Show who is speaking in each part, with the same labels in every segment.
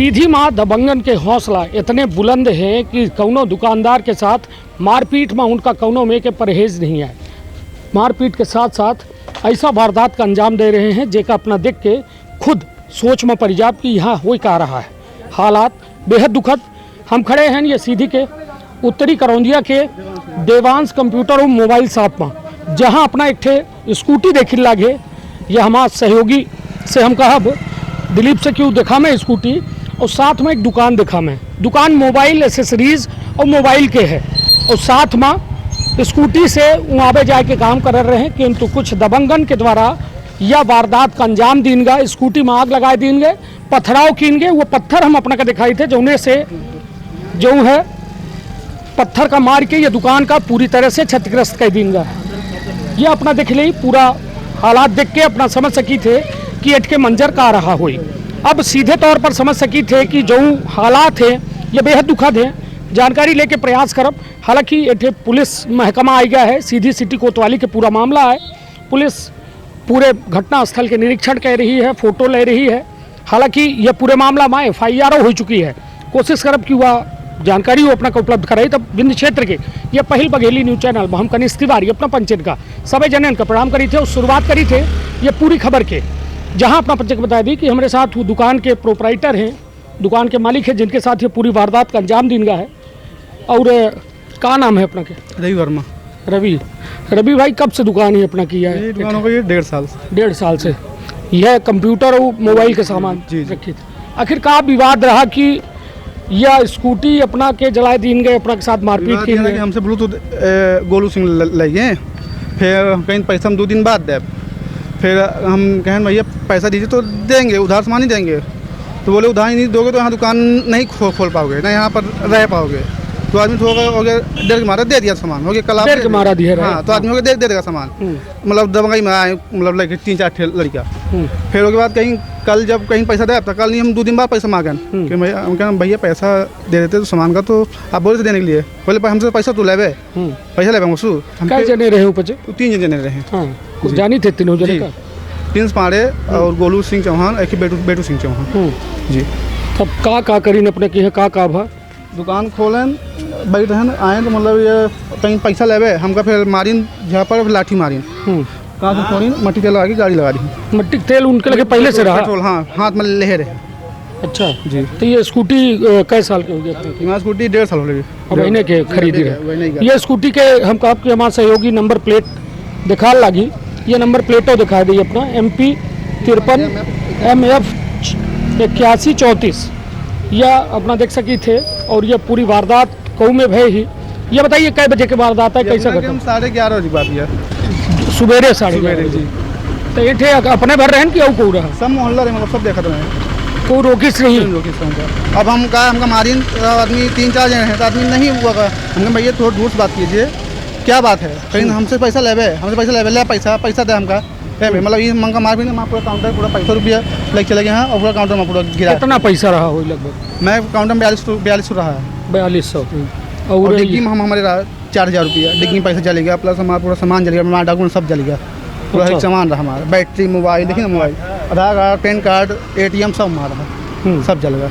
Speaker 1: सीधी माँ दबंगन के हौसला इतने बुलंद हैं कि कौनो दुकानदार के साथ मारपीट में उनका कौनो में के परहेज नहीं है। मारपीट के साथ साथ ऐसा वारदात का अंजाम दे रहे हैं जेका अपना देख के खुद सोच में पड़ जाए कि यहाँ हो क्या रहा है। हालात बेहद दुखद। हम खड़े हैं ये सीधी के उत्तरी करौंदिया के देवांश कंप्यूटर और मोबाइल शॉप में, जहाँ अपना एक ठे स्कूटी देखी लागे। यह हमारा सहयोगी से हम कहब दिलीप से क्यों देखा मैं स्कूटी, और साथ में एक दुकान देखा मैं। दुकान मोबाइल एसेसरीज और मोबाइल के है, और साथ में स्कूटी से वहाँ जाए के काम कर रहे हैं। किंतु कुछ दबंगन के द्वारा यह वारदात का अंजाम दीनगा, स्कूटी में आग लगा देंगे, पत्थराव कीनगे। वो पत्थर हम अपना का दिखाई थे जोने से जो है पत्थर का मार के ये दुकान का पूरी तरह से क्षतिग्रस्त कर देंगे। ये अपना देख ली पूरा हालात देख के अपना समझ सकी थे कि अटके मंजर का रहा हुई। अब सीधे तौर पर समझ सकी थे कि जो हालात हैं ये बेहद दुखद हैं। जानकारी लेके प्रयास करब। हालांकि ये पुलिस महकमा आई गया है, सीधी सिटी कोतवाली के पूरा मामला है। पुलिस पूरे घटना स्थल के निरीक्षण कर रही है, फोटो ले रही है। हालांकि यह पूरे मामला में FIR हो चुकी है। कोशिश करब कि वह जानकारी वो अपना को उपलब्ध कराई। तब बिंद क्षेत्र के यह पहल बघेली न्यूज चैनल में हम कनिष्ठ तिवारी अपना पंचायत का सभी जनन का प्रणाम करी थे और शुरुआत करी थे ये पूरी खबर के, जहां अपना पंचायत बता दी कि हमारे साथ वो दुकान के प्रोपराइटर हैं, दुकान के मालिक हैं, जिनके साथ ये पूरी वारदात का अंजाम देंगे है। और क्या नाम है अपना के?
Speaker 2: रवि वर्मा।
Speaker 1: रवि भाई कब से दुकान ही अपना किया है?
Speaker 2: दुकान हो गई 1.5 साल से।
Speaker 1: 1.5 साल से यह कंप्यूटर और मोबाइल के सामान रखे थे। आखिर का विवाद रहा कि यह स्कूटी अपना के जलाए दीन गए, अपना के साथ मारपीट की?
Speaker 2: हमसे ब्लूटूथ गोलू सिंह लगे, फिर कहीं पैसा हम 2 दिन बाद दे, फिर हम कहें भैया पैसा दीजिए तो देंगे, उधार सामान ही देंगे। तो बोले उधार ही नहीं दोगे तो यहाँ दुकान नहीं खोल पाओगे, ना यहाँ पर रह पाओगे। तो आदमी तो हो गया डेढ़ के मारा दे दिया सामान, हो गया कल
Speaker 1: डेढ़ के मारा दिया।
Speaker 2: हाँ, तो आदमी हो गया दे देगा सामान। मतलब दबंगई में आए, मतलब लगे 3-4 लड़का। फिर उसके बाद कहीं कल जब कहीं पैसा दे तो कल नहीं, हम 2 दिन बाद पैसा मांगन कि हम कहें भैया पैसा दे देते तो सामान का, तो आप बोले थे देने के लिए। बोले हमसे पैसा तो ले पैसा ले वसू।
Speaker 1: हम जने रहे ऊपर?
Speaker 2: 3 जने रहे।
Speaker 1: हाँ, जानी थे तीनों जने का?
Speaker 2: प्रिंस पांडे और गोलू सिंह चौहान, एक बेटू सिंह चौहान जी।
Speaker 1: तब का करीन अपने की है का भा
Speaker 2: दुकान खोलन बैठ रहन आए तो मतलब ये कहीं पैसा लेवे हमका, फिर मारिन झापर, लाठी मारिन। कहाँ से छोड़ी मट्टी तेल लगा के गाड़ी लगा दी।
Speaker 1: मट्टी तेल उनके लगे पहले से रहा?
Speaker 2: पेट्रोल, हाँ, हाथ में ले रहे।
Speaker 1: अच्छा
Speaker 2: जी।
Speaker 1: तो ये स्कूटी कै साल की हो गई?
Speaker 2: हमारी स्कूटी 1.5 साल हो गई।
Speaker 1: महीने के खरीदी रहे। ये स्कूटी के हम कहा कि हमारे सहयोगी नंबर प्लेट दिखा लगी। ये नंबर प्लेटों दिखा दी अपना MP 53 MF 8134 यह अपना देख सकी थे। और ये पूरी वारदात कऊ में भय ही। ये बताइए कै बजे के वारदात है, कैसा?
Speaker 2: हम 11:30 बजे की बात है,
Speaker 1: सुबेरे 11:30 जी। तो ये थे अपने भर रहे कि और को रहा?
Speaker 2: सब मोहल्ला रहे, मतलब सब देखा था।
Speaker 1: को रोकिस रही?
Speaker 2: अब हम कहा हमका मारिन आदमी 3-4 जने हैं, तो आदमी नहीं हुआ। हमने भैया थोड़ा दूर से बात कीजिए, क्या बात है? कहीं हमसे पैसा ले पैसा दे हमका। मतलब ये मंगा मार भी नहीं, पूरा काउंटर पूरा 500 रुपया लेके चले गए हैं, और पूरा काउंटर में पूरा गिरा।
Speaker 1: कितना पैसा रहा हो लगभग?
Speaker 2: मैं काउंटर में 4200 रहा है।
Speaker 1: 4200।
Speaker 2: और डिग्गी में हमारे 4000 रुपया डिग्गी में पैसा चले गया, प्लस हमारा पूरा सामान जल गया, हमारा डॉक्यूमेंट सब जल गया। पूरा एक सामान रहा हमारा, बैटरी, मोबाइल, देखिए ना मोबाइल, आधार कार्ड, पैन कार्ड, ATM सब हमारा सब जल गया।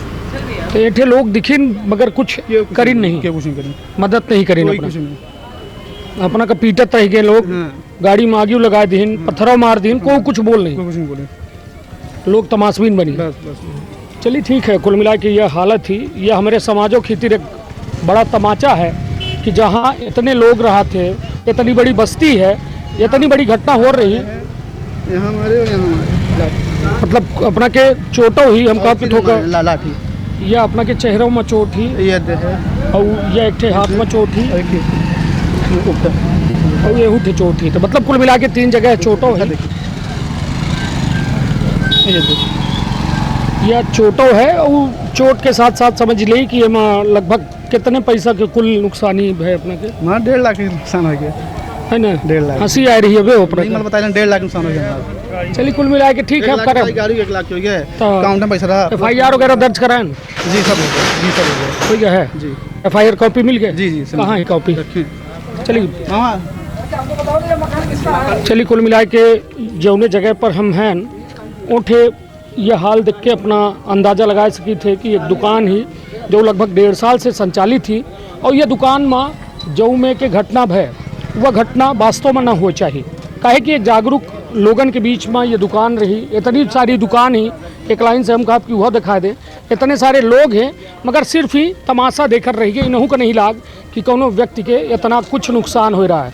Speaker 1: तो ये लोग दिखिन मगर कुछ करी नहीं,
Speaker 2: कुछ नहीं करी,
Speaker 1: मदद नहीं करी अपना का पीटत रह गए लोग। गाड़ी में आगे लगा दीन, पत्थरों मार दीन, कोई कुछ बोल नहीं,
Speaker 2: कुछ नहीं बोले।
Speaker 1: लोग तमाशबीन बनी। चलिए ठीक है, कुल मिला के यह हालत थी। यह हमारे समाजों की एक बड़ा तमाचा है कि जहाँ इतने लोग रहा थे, इतनी बड़ी बस्ती है, इतनी बड़ी घटना हो रही है।
Speaker 2: यहाँ
Speaker 1: मतलब अपना के चोटों ही हम कहा ठोकर
Speaker 2: लाठी,
Speaker 1: यह अपना के चेहरों में चोट ही, और यह एक हाथ में चोट ही, और ये उठे चोट ही। तो मतलब कुल मिला के 3 जगह चोटों है। यह चोटों है, और चोट के साथ साथ समझ ली कि लगभग कितने पैसा के कुल नुकसानी है अपना के?
Speaker 2: 1.5 लाख नुकसान हो गया
Speaker 1: है ना?
Speaker 2: 1.5 लाख।
Speaker 1: हंसी आ रही है वे ऊपर
Speaker 2: बताया 1.5 लाख नुकसान हो गया।
Speaker 1: चलिए कुल मिला के ठीक है, अब करें।
Speaker 2: गाड़ी 1 लाख हो गया, काउंटर में पैसा रहा।
Speaker 1: FIR वगैरह दर्ज कराएं?
Speaker 2: जी सब हो
Speaker 1: गया है जी। FIR कॉपी मिल गया?
Speaker 2: जी।
Speaker 1: कहाँ है कॉपी? चलिए कुल मिला के जौने जगह पर हम हैं उठे यह हाल देख के अपना अंदाज़ा लगा सकी थे कि एक दुकान ही जो लगभग 1.5 साल से संचालित थी और यह दुकान में जो में के घटना भय वह घटना वास्तव में न हो चाहिए। काहे कि एक जागरूक लोगन के बीच में ये दुकान रही, इतनी सारी दुकान ही एक लाइन से हम कहा कि वह दिखा दे, इतने सारे लोग हैं मगर सिर्फ ही तमाशा देकर रही है। इन्हों का नहीं लाग कि कोनो व्यक्ति के इतना कुछ नुकसान हो रहा है।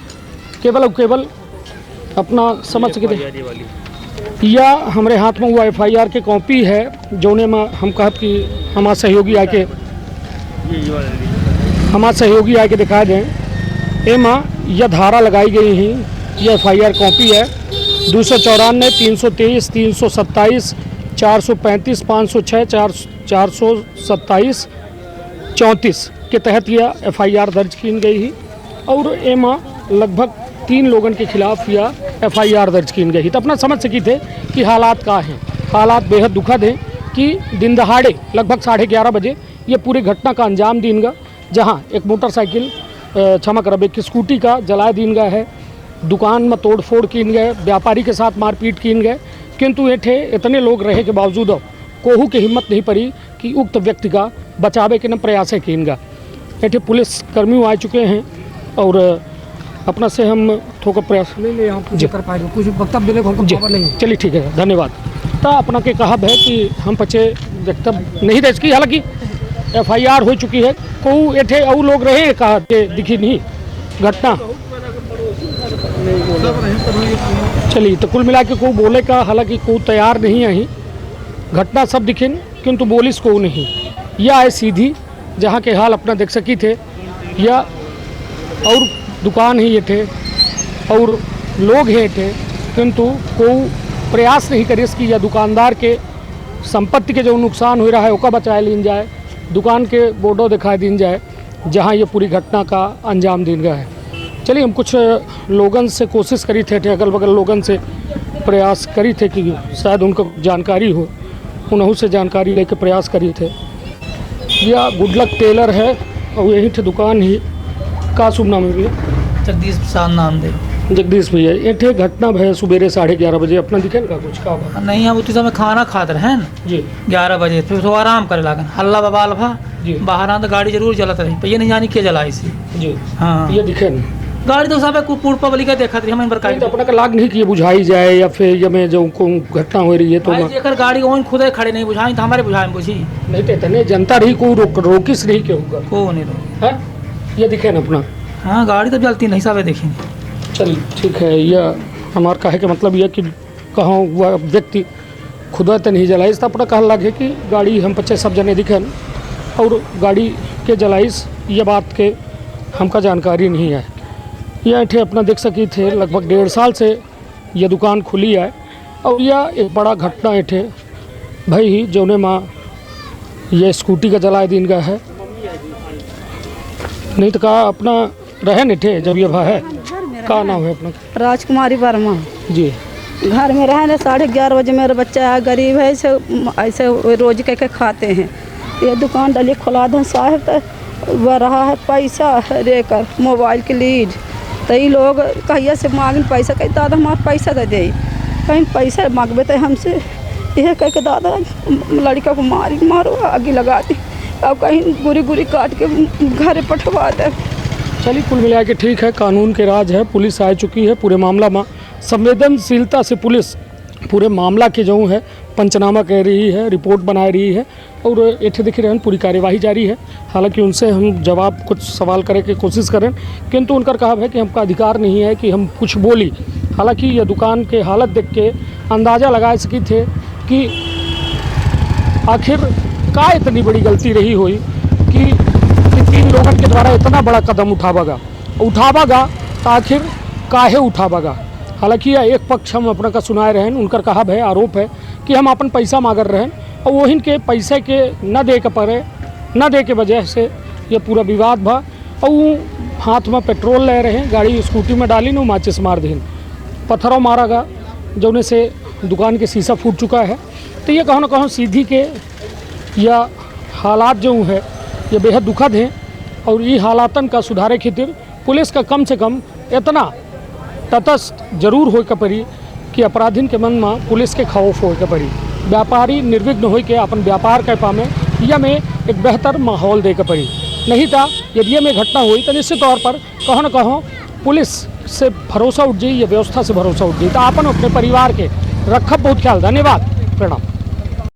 Speaker 1: केवल और केवल अपना समझ सके या हमारे हाथ में हुआ FIR के कॉपी है जोने में हम कहा कि हमारा सहयोगी आके दिखा दें। एमा यह धारा लगाई गई है, यह FIR कॉपी है 294, 323, 327, 435, 506, 427, 34 के तहत यह FIR दर्ज की गई है और एमा लगभग 3 लोगों के खिलाफ यह FIR दर्ज की गई। तो अपना समझ सकी थे कि हालात का हैं। हालात बेहद दुखद हैं कि दिन दहाड़े लगभग 11:30 बजे ये पूरी घटना का अंजाम दीनगा, जहां एक मोटरसाइकिल क्षमा करब एक स्कूटी का जला दीनगा है, दुकान में तोड़ फोड़ कीन गए, व्यापारी के साथ मारपीट कीन गए। किंतु एठे इतने लोग रहे के बावजूद कोहू की हिम्मत नहीं पड़ी कि उक्त व्यक्ति का बचावे के न प्रयास कीन गा। एठे पुलिस कर्मी आ चुके हैं और अपना से हम थोड़ा प्रयास
Speaker 3: नहीं यहाँ पूछ कर पाए कुछ वक्तव्य देने को हमको खबर नहीं है।
Speaker 1: चलिए ठीक है, धन्यवाद। तो अपना के कहा है कि हम पचे वक्तव्य नहीं दे सकी, हालांकि FIR हो चुकी है। कोई एठे और लोग रहे कहा के दिखी नहीं घटना। चलिए तो कुल मिला के कोई बोले का हालांकि कोई तैयार नहीं है। घटना सब दिखिन किंतु बोलिस को नहीं। यह है सीधी जहाँ के हाल अपना देख सकी थे, या और दुकान ही ये थे और लोग हैं थे, किंतु कोई प्रयास नहीं करे कि यह दुकानदार के संपत्ति के जो नुकसान हो रहा है उसका बचाए लीन जाए, दुकान के बोर्डो दिखाई दीन जाए जहां ये पूरी घटना का अंजाम दीन गया है। चलिए हम कुछ लोगन से कोशिश करी थे, अगल बगल लोगन से प्रयास करी थे कि शायद उनको जानकारी हो, उन्हों से जानकारी लेके प्रयास करी थे। यह गुडलक टेलर है और यही थे दुकान ही का शुभ नाम है भैया?
Speaker 4: जगदीश प्रसाद नाम दे।
Speaker 1: जगदीश भैया ये घटना भैया सुबेरे 11:30 बजे अपना दिखे ना कुछ का बा?
Speaker 4: नहीं हम उसी समय खाना खाते रहे न
Speaker 1: जी
Speaker 4: 11 बजे, फिर तो आराम करे लागन, हल्ला बवाल भा
Speaker 1: जी
Speaker 4: बाहर आ तो गाड़ी जरूर जलत रही, पर ये नहीं जानी के जलाई सी।
Speaker 1: जी
Speaker 4: हाँ
Speaker 1: ये दिखे ना
Speaker 4: गाड़ी तो सब पूर्ण पब्लिक देखत रही, हम
Speaker 1: नहीं तो अपना का लाग नहीं कि ये बुझाई जाए या फिर ये में जो घटना हो रही है तो
Speaker 4: जेकर गाड़ी ओन खुदे खड़े नहीं बुझाई तो हमारे बुझाए बुझी
Speaker 1: नहीं तो इतने जनता रही कोई रोकिस नहीं के होगा
Speaker 4: को नहीं रोक
Speaker 1: है। ये दिखे ना अपना,
Speaker 4: हाँ गाड़ी तो जलती नहीं सब देखी।
Speaker 1: चलिए ठीक है। यह हमारा कहे के मतलब यह कि कहाँ हुआ व्यक्ति खुदा तो नहीं जलाइस, तो अपना कहा लगे कि गाड़ी हम पच्चे सब जने दिखन और गाड़ी के जलाइस ये बात के हमका जानकारी नहीं है। यह थे अपना देख सकी थे लगभग 1.5 साल से यह दुकान खुली है और यह एक बड़ा घटना थे भाई ही जौने माँ यह स्कूटी का जलाए दिन का है। नहीं तो कहा अपना रहे नहीं थे जब ये है का नाम है अपना?
Speaker 5: राजकुमारी वर्मा
Speaker 1: जी।
Speaker 5: घर में रहे ना 11:30 बजे मेरा बच्चा है, गरीब है, ऐसे रोज के खाते हैं। ये दुकान डालिए खुला दो साहब, तो वह रहा है पैसा लेकर मोबाइल के लीड, तो ये लोग कहिए से मांग पैसा, कहीं दादा हमारा पैसा दे दे, कहीं पैसा मांगबे तो हमसे यह कह के दादा लड़का को मारो आगे लगा दी, अब कहीं गुरी गुरी काट के घर पठवा दे।
Speaker 1: चलिए कुल मिला के ठीक है, कानून के राज है, पुलिस आ चुकी है पूरे मामला में। संवेदनशीलता से पुलिस पूरे मामला के जो है पंचनामा कह रही है, रिपोर्ट बना रही है और एठे देख रहे हैं पूरी कार्यवाही जारी है। हालांकि उनसे हम जवाब कुछ सवाल करे की कोशिश करें, किंतु उनका कहा है कि हमका अधिकार नहीं है कि हम कुछ बोली। हालांकि यह दुकान के हालत देख के अंदाज़ा लगा सकी थे कि आखिर का इतनी बड़ी गलती रही हुई कि 3 लोगों के द्वारा इतना बड़ा कदम उठावागा तो आखिर काहे उठावागा। हालांकि यह एक पक्ष हम अपना का सुनाए रहें, उनका कहा है आरोप है कि हम अपन पैसा मांगर रहें और वो इनके पैसे के न दे के पड़े, न दे के वजह से ये पूरा विवाद भा और वो हाथ में पेट्रोल ले रहे हैं, गाड़ी स्कूटी में डाली न माचिस मार दीन, पत्थरों मारा गा जौने से दुकान के शीशा फूट चुका है। तो ये कहो न कहो सीधी के या हालात जो है ये बेहद दुखद हैं और ये हालातन का सुधारे खातिर पुलिस का कम से कम इतना तटस्थ जरूर हो के पड़ी कि अपराधीन के मन में पुलिस के खौफ हो के पड़ी। व्यापारी निर्विघ्न हो के अपन व्यापार कर पावे, यह में एक बेहतर माहौल दे के पड़ी। नहीं था यदि ये में घटना हुई तो निश्चित तौर पर कहो न कहो पुलिस से भरोसा उठ जाए या व्यवस्था से भरोसा उठ जाए। तो अपन अपने परिवार के रखब बहुत ख्याल। धन्यवाद, प्रणाम।